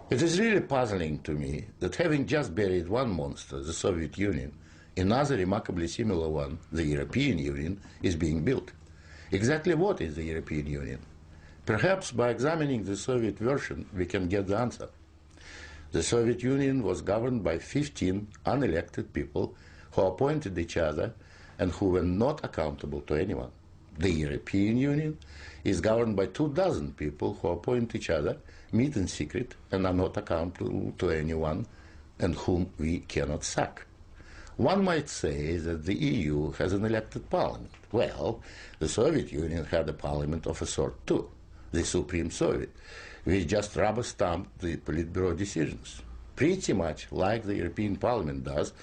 It is really puzzling to me that having just buried one monster, the Soviet Union, another remarkably similar one, the European Union, is being built. Exactly what is the European Union? Perhaps by examining the Soviet version we can get the answer. The Soviet Union was governed by 15 unelected people who appointed each other and who were not accountable to anyone. The European Union is governed by 24 people who appoint each other, meet in secret, and are not accountable to anyone, and whom we cannot sack. One might say that the EU has an elected parliament. Well, the Soviet Union had a parliament of a sort too, the Supreme Soviet, which just rubber-stamped the Politburo decisions, pretty much like the European Parliament does,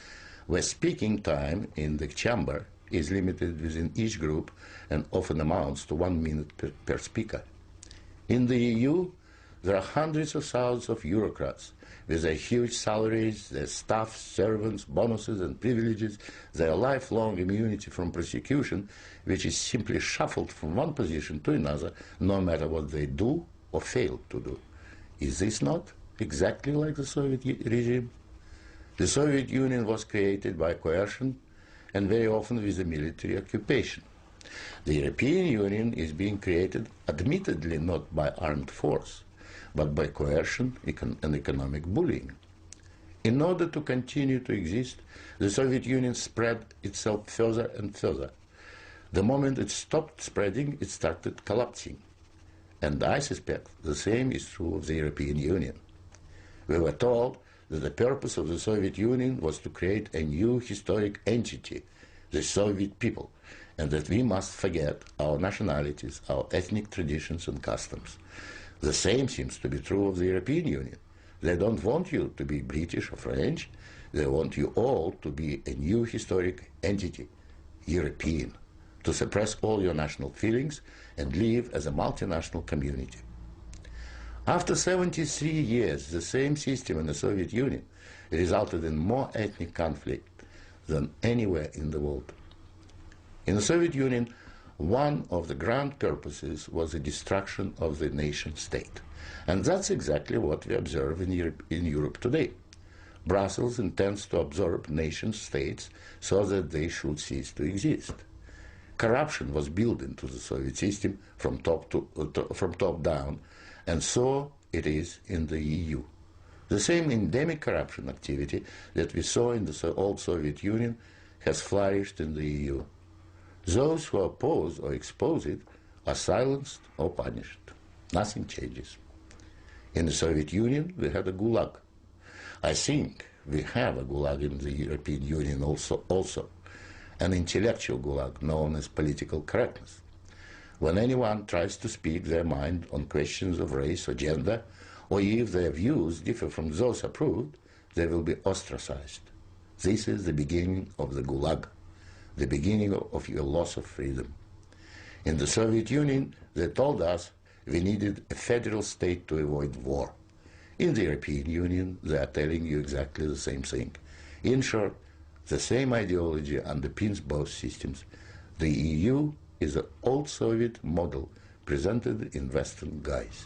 where speaking time in the chamber is limited within each group and often amounts to 1 minute per speaker. In the EU, there are hundreds of thousands of bureaucrats with their huge salaries, their staff, servants, bonuses and privileges, their lifelong immunity from prosecution, which is simply shuffled from one position to another, no matter what they do or fail to do. Is this not exactly like the Soviet regime? The Soviet Union was created by coercion and very often with a military occupation. The European Union is being created admittedly not by armed force, but by coercion and economic bullying. In order to continue to exist, the Soviet Union spread itself further and further. The moment it stopped spreading, it started collapsing. And I suspect the same is true of the European Union. We were told that the purpose of the Soviet Union was to create a new historic entity, the Soviet people, and that we must forget our nationalities, our ethnic traditions and customs. The same seems to be true of the European Union. They don't want you to be British or French, they want you all to be a new historic entity, European, to suppress all your national feelings and live as a multinational community. After 73 years, the same system in the Soviet Union resulted in more ethnic conflict than anywhere in the world. In the Soviet Union, one of the grand purposes was the destruction of the nation-state. And that's exactly what we observe in Europe today. Brussels intends to absorb nation-states so that they should cease to exist. Corruption was built into the Soviet system from top down, and so it is in the EU. The same endemic corruption activity that we saw in the old Soviet Union has flourished in the EU. Those who oppose or expose it are silenced or punished. Nothing changes. In the Soviet Union, we had a gulag. I think we have a gulag in the European Union also, an intellectual gulag known as political correctness. When anyone tries to speak their mind on questions of race or gender, or if their views differ from those approved, they will be ostracized. This is the beginning of the gulag, the beginning of your loss of freedom. In the Soviet Union, they told us we needed a federal state to avoid war. In the European Union, they are telling you exactly the same thing. In short, the same ideology underpins both systems. The EU is an old Soviet model presented in Western guise.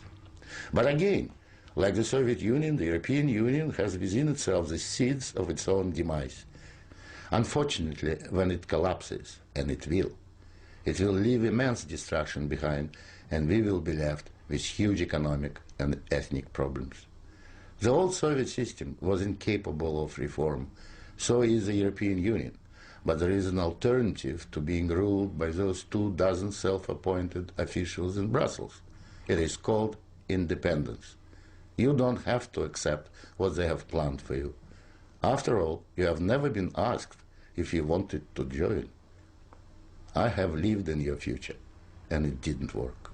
But again, like the Soviet Union, the European Union has within itself the seeds of its own demise. Unfortunately, when it collapses, and it will leave immense destruction behind, and we will be left with huge economic and ethnic problems. The old Soviet system was incapable of reform, so is the European Union. But there is an alternative to being ruled by those 24 self-appointed officials in Brussels. It is called independence. You don't have to accept what they have planned for you. After all, you have never been asked if you wanted to join. I have lived in your future, and it didn't work.